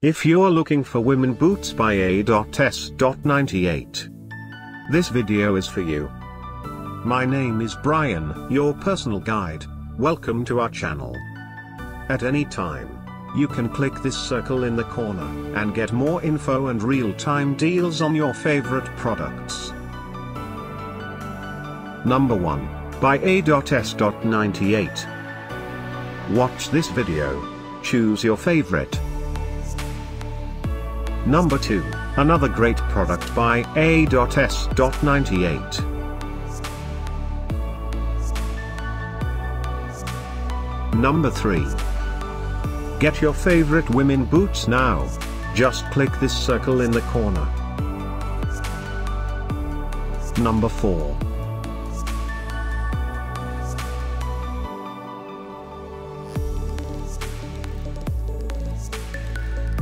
If you're looking for women boots by A.S.98, this video is for you. My name is Brian, your personal guide. Welcome to our channel. At any time, you can click this circle in the corner and get more info and real-time deals on your favorite products. Number 1, by A.S.98. Watch this video. Choose your favorite. Number 2, another great product by A.S.98. Number 3. Get your favorite women boots now. Just click this circle in the corner. Number 4.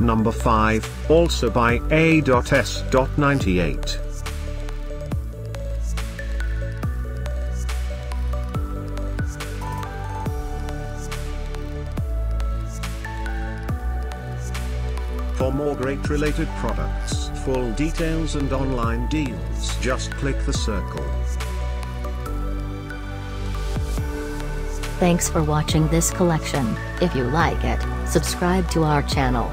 Number 5, also by A.S.98. For more great related products, full details and online deals, just click the circle. Thanks for watching this collection. If you like it, subscribe to our channel.